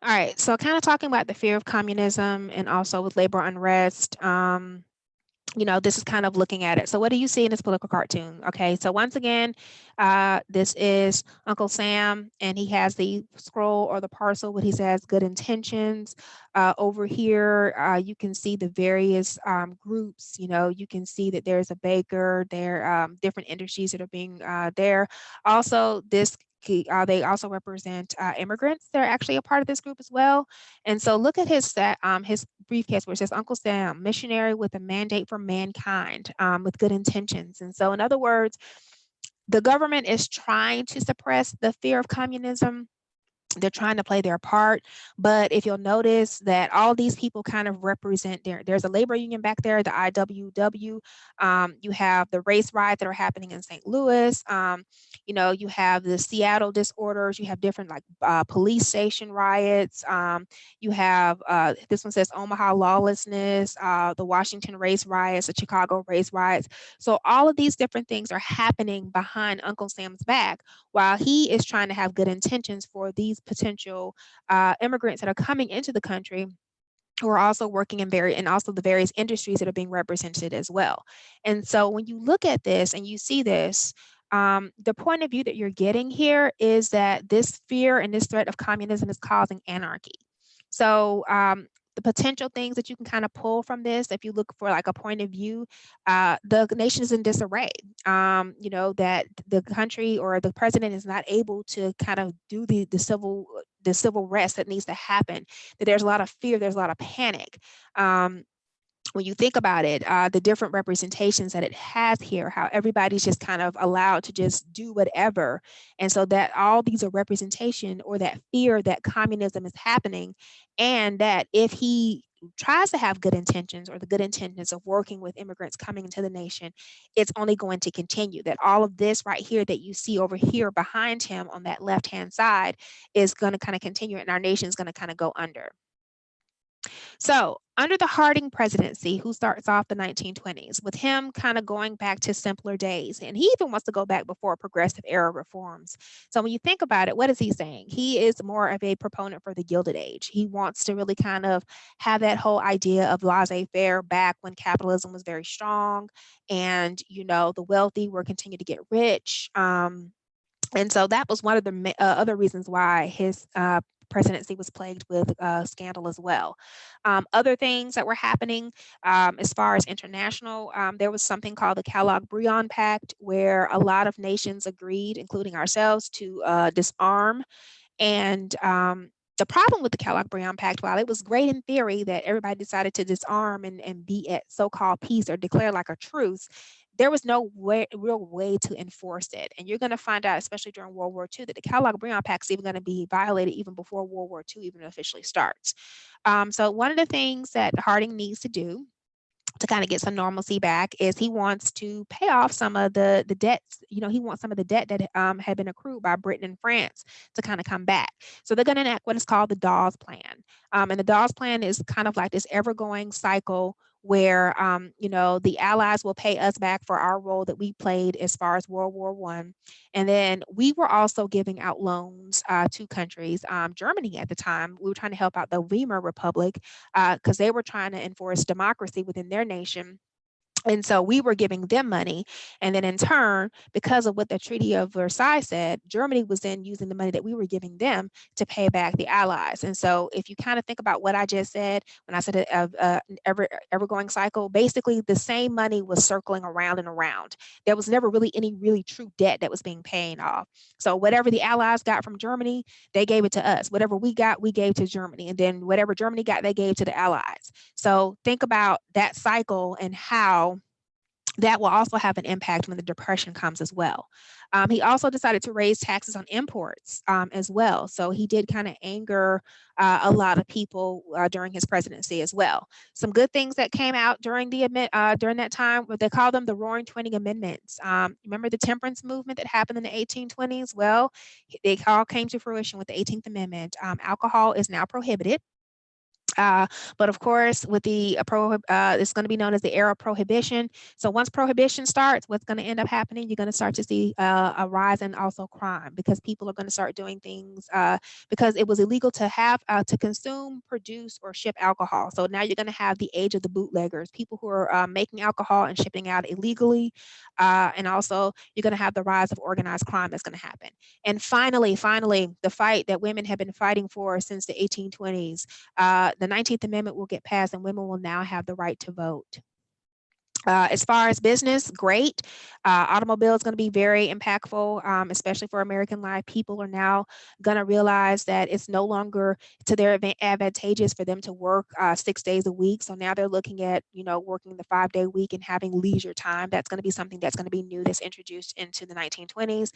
All right, so kind of talking about the fear of communism and also with labor unrest, this is kind of looking at it. So what do you see in this political cartoon? Okay, so once again, this is Uncle Sam, and he has the scroll or the parcel where he says good intentions. Over here, you can see the various groups. You can see that there's a baker, there are different industries that are being there. Also, they also represent immigrants. They're actually a part of this group as well. And so look at his briefcase where it says Uncle Sam, missionary with a mandate for mankind, with good intentions. And so in other words, the government is trying to suppress the fear of communism. They're trying to play their part. But if you'll notice that all these people kind of represent there's a labor union back there, the IWW. You have the race riots that are happening in St. Louis. You have the Seattle disorders. You have different police station riots. You have this one says Omaha lawlessness, the Washington race riots, the Chicago race riots. So all of these different things are happening behind Uncle Sam's back while he is trying to have good intentions for these potential immigrants that are coming into the country, who are also working in also the various industries that are being represented as well. And so when you look at this and you see this, the point of view that you're getting here is that this fear and this threat of communism is causing anarchy. So the potential things that you can kind of pull from this, if you look for like a point of view, the nation is in disarray. That the country or the president is not able to kind of do the civil rest that needs to happen. That there's a lot of fear, there's a lot of panic. when you think about it, the different representations that it has here, how everybody's just kind of allowed to just do whatever. And so that all these are representation, or that fear that communism is happening, and that if he tries to have good intentions, or the good intentions of working with immigrants coming into the nation, it's only going to continue. That all of this right here that you see over here behind him on that left-hand side is going to kind of continue, and our nation is going to kind of go under. So under the Harding presidency, who starts off the 1920s, with him kind of going back to simpler days, and he even wants to go back before progressive era reforms. So when you think about it, what is he saying? He is more of a proponent for the Gilded Age. He wants to really kind of have that whole idea of laissez-faire back when capitalism was very strong, and the wealthy were continue to get rich. And so that was one of the other reasons why his presidency was plagued with scandal as well. Other things that were happening as far as international, there was something called the Kellogg-Briand Pact, where a lot of nations agreed, including ourselves, to disarm. And the problem with the Kellogg-Briand Pact, while it was great in theory that everybody decided to disarm and be at so-called peace or declare like a truce, there was no real way to enforce it. And you're going to find out, especially during World War II, that the Kellogg-Briand Pact is even going to be violated even before World War II even officially starts. So one of the things that Harding needs to do to kind of get some normalcy back is he wants to pay off some of the debts. He wants some of the debt that had been accrued by Britain and France to kind of come back. So they're going to enact what is called the Dawes Plan. And the Dawes Plan is kind of like this ever-going cycle where, the Allies will pay us back for our role that we played as far as World War I. And then we were also giving out loans to countries. Germany at the time, we were trying to help out the Weimar Republic because they were trying to enforce democracy within their nation. And so we were giving them money. And then in turn, because of what the Treaty of Versailles said, Germany was then using the money that we were giving them to pay back the Allies. And so if you kind of think about what I just said, when I said ever-going cycle, basically the same money was circling around and around. There was never really any really true debt that was being paid off. So whatever the Allies got from Germany, they gave it to us. Whatever we got, we gave to Germany. And then whatever Germany got, they gave to the Allies. So think about that cycle and how that will also have an impact when the Depression comes as well. He also decided to raise taxes on imports as well. So he did kind of anger a lot of people during his presidency as well. Some good things that came out during that time, what they call them the Roaring 20 Amendments. Remember the temperance movement that happened in the 1820s? Well, they all came to fruition with the 18th Amendment. Alcohol is now prohibited. But of course, with the it's going to be known as the era of prohibition. So once prohibition starts, what's going to end up happening? You're going to start to see a rise in also crime, because people are going to start doing things because it was illegal to have to consume, produce, or ship alcohol. So now you're going to have the age of the bootleggers, people who are making alcohol and shipping out illegally, and also you're going to have the rise of organized crime that's going to happen. And finally, the fight that women have been fighting for since the 1820s. The 19th Amendment will get passed, and women will now have the right to vote. As far as business, great. Automobile is going to be very impactful, especially for American life. People are now going to realize that it's no longer to their advantageous for them to work 6 days a week. So now they're looking at, working the 5-day week and having leisure time. That's going to be something that's going to be new, that's introduced into the 1920s.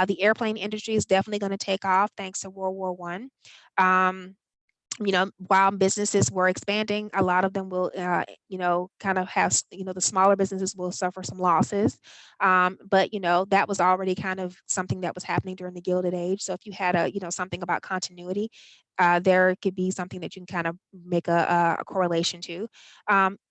The airplane industry is definitely going to take off thanks to World War I. While businesses were expanding, a lot of them will, kind of have, the smaller businesses will suffer some losses. But, that was already kind of something that was happening during the Gilded Age. So if you had something about continuity, there could be something that you can kind of make a correlation to.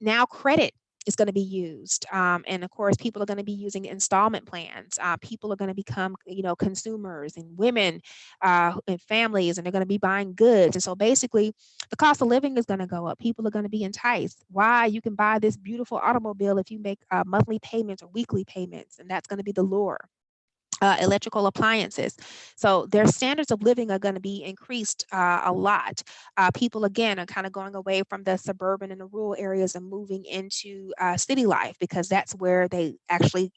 Now credit is going to be used. And of course, people are going to be using installment plans. People are going to become, consumers, and women and families, and they're going to be buying goods. And so basically, the cost of living is going to go up. People are going to be enticed. Why? You can buy this beautiful automobile if you make monthly payments or weekly payments, and that's going to be the lure. electrical appliances. So their standards of living are going to be increased a lot. People, again, are kind of going away from the suburban and the rural areas and moving into city life because that's where they actually,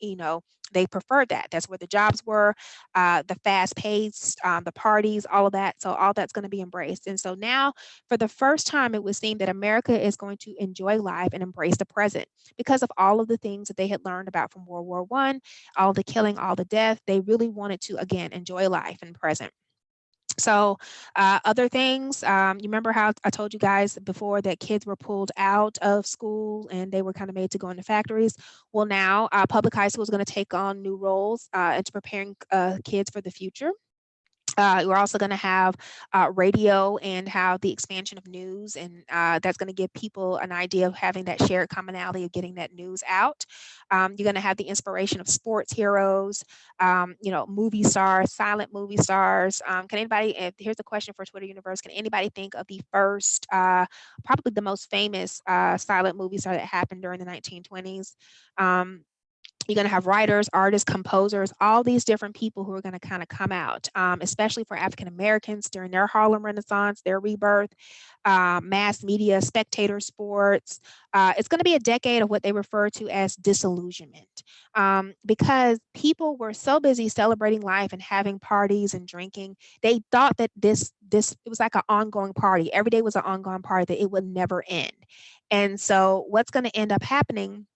they prefer that. That's where the jobs were, the fast pace, the parties, all of that. So all that's going to be embraced. And so now, for the first time, it would seem that America is going to enjoy life and embrace the present because of all of the things that they had learned about from World War I, all the killing, all the death. They really wanted to, again, enjoy life and present. So, other things, you remember how I told you guys before that kids were pulled out of school and they were kind of made to go into factories? Well, now public high school is going to take on new roles into preparing kids for the future. We're also going to have radio and how the expansion of news, and that's going to give people an idea of having that shared commonality of getting that news out. You're going to have the inspiration of sports heroes, movie stars, silent movie stars. Can anybody, here's a question for Twitter Universe, can anybody think of the first, probably the most famous silent movie star that happened during the 1920s? You're going to have writers, artists, composers, all these different people who are going to kind of come out, especially for African Americans during their Harlem Renaissance, their rebirth, mass media, spectator sports. It's going to be a decade of what they refer to as disillusionment, because people were so busy celebrating life and having parties and drinking. They thought that this it was like an ongoing party. Every day was an ongoing party, that it would never end. And so what's going to end up happening,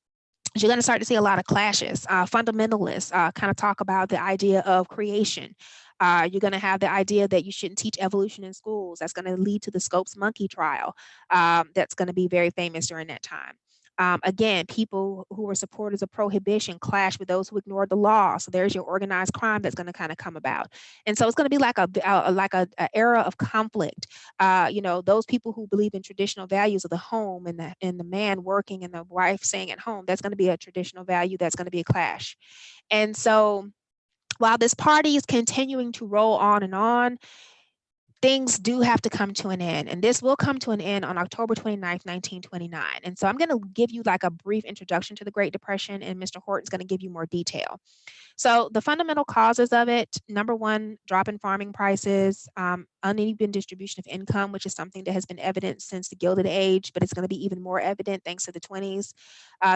you're going to start to see a lot of clashes. Fundamentalists kind of talk about the idea of creation. You're going to have the idea that you shouldn't teach evolution in schools. That's going to lead to the Scopes monkey trial. That's going to be very famous during that time. Again, people who were supporters of prohibition clash with those who ignored the law. So there's your organized crime that's going to kind of come about, and so it's going to be like a era of conflict. Those people who believe in traditional values of the home and the man working and the wife staying at home, that's going to be a traditional value. That's going to be a clash. And so while this party is continuing to roll on, things do have to come to an end. And this will come to an end on October 29th, 1929. And so I'm going to give you like a brief introduction to the Great Depression, and Mr. Horton's going to give you more detail. So the fundamental causes of it, number one, drop in farming prices, uneven distribution of income, which is something that has been evident since the Gilded Age, but it's going to be even more evident thanks to the 20s.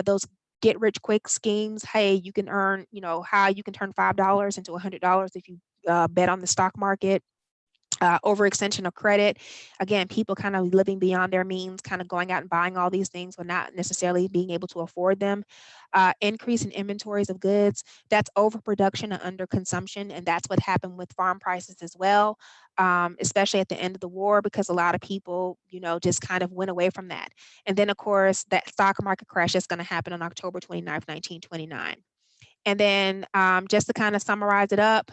Those get rich quick schemes. Hey, you can earn, how you can turn $5 into $100 if you bet on the stock market. Overextension of credit. Again, people kind of living beyond their means, kind of going out and buying all these things but not necessarily being able to afford them. Increase in inventories of goods. That's overproduction and underconsumption. And that's what happened with farm prices as well, especially at the end of the war, because a lot of people, just kind of went away from that. And then, of course, that stock market crash is going to happen on October 29th, 1929. And then just to kind of summarize it up,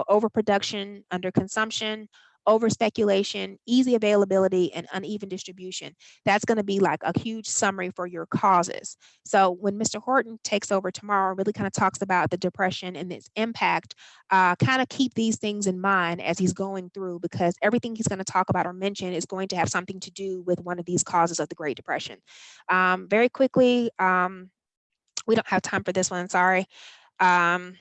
overproduction, underconsumption, over speculation, easy availability, and uneven distribution. That's going to be like a huge summary for your causes. So when Mr. Horton takes over tomorrow, really kind of talks about the Depression and its impact, kind of keep these things in mind as he's going through, because everything he's going to talk about or mention is going to have something to do with one of these causes of the Great Depression. Very quickly, we don't have time for this one, sorry. Um,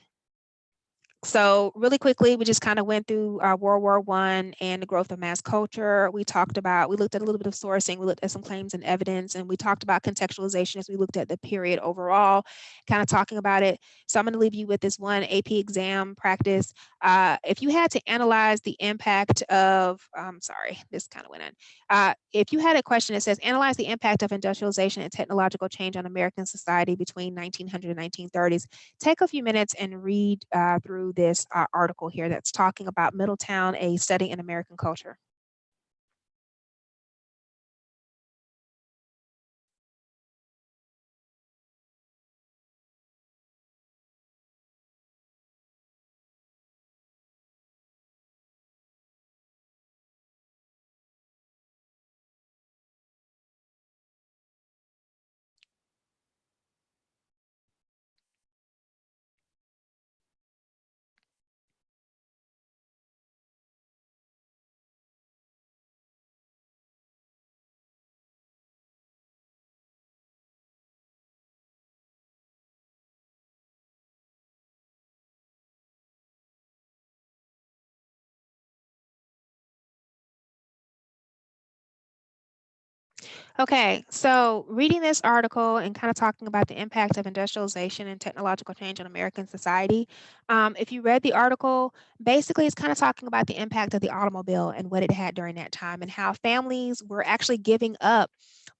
so really quickly, we just kind of went through World War I and the growth of mass culture. We looked at a little bit of sourcing, we looked at some claims and evidence, and we talked about contextualization as we looked at the period overall, kind of talking about it. So I'm going to leave you with this one AP exam practice. If you had to analyze the impact of, sorry, this kind of went in. If you had a question that says, analyze the impact of industrialization and technological change on American society between 1900 and 1930s, take a few minutes and read through this article here that's talking about Middletown, a study in American culture. Okay, so reading this article and kind of talking about the impact of industrialization and technological change on American society, if you read the article, basically it's kind of talking about the impact of the automobile and what it had during that time and how families were actually giving up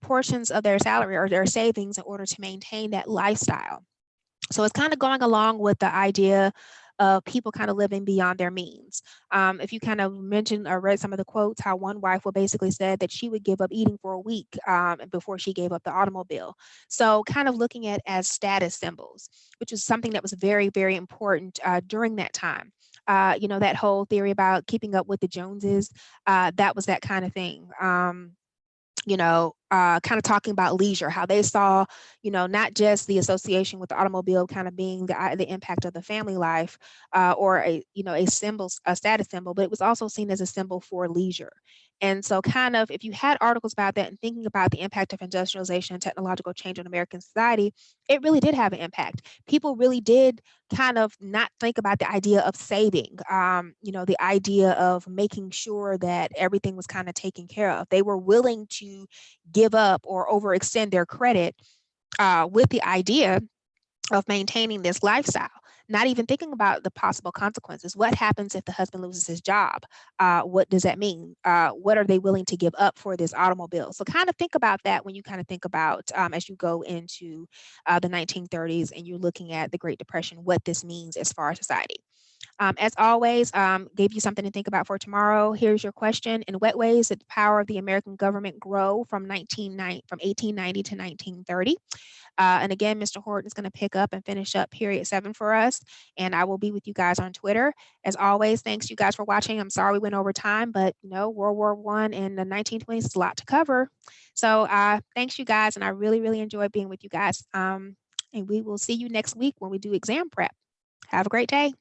portions of their salary or their savings in order to maintain that lifestyle. So it's kind of going along with the idea of people kind of living beyond their means. If you kind of mentioned or read some of the quotes, how one wife will basically said that she would give up eating for a week before she gave up the automobile. So kind of looking at as status symbols, which is something that was very, very important during that time. That whole theory about keeping up with the Joneses, that was that kind of thing. Kind of talking about leisure, how they saw, not just the association with the automobile kind of being the impact of the family life or a symbol, a status symbol, but it was also seen as a symbol for leisure. And so kind of if you had articles about that and thinking about the impact of industrialization and technological change on American society, it really did have an impact. People really did kind of not think about the idea of saving, the idea of making sure that everything was kind of taken care of. They were willing to give up or overextend their credit with the idea of maintaining this lifestyle, not even thinking about the possible consequences. What happens if the husband loses his job? What does that mean? What are they willing to give up for this automobile? So kind of think about that when you kind of think about as you go into the 1930s and you're looking at the Great Depression, what this means as far as society. As always, gave you something to think about for tomorrow. Here's your question. In what ways did the power of the American government grow from 1890 to 1930? And again, Mr. Horton is going to pick up and finish up period 7 for us. And I will be with you guys on Twitter. As always, thanks you guys for watching. I'm sorry we went over time, but World War I and the 1920s is a lot to cover. So thanks you guys. And I really, really enjoyed being with you guys. And we will see you next week when we do exam prep. Have a great day.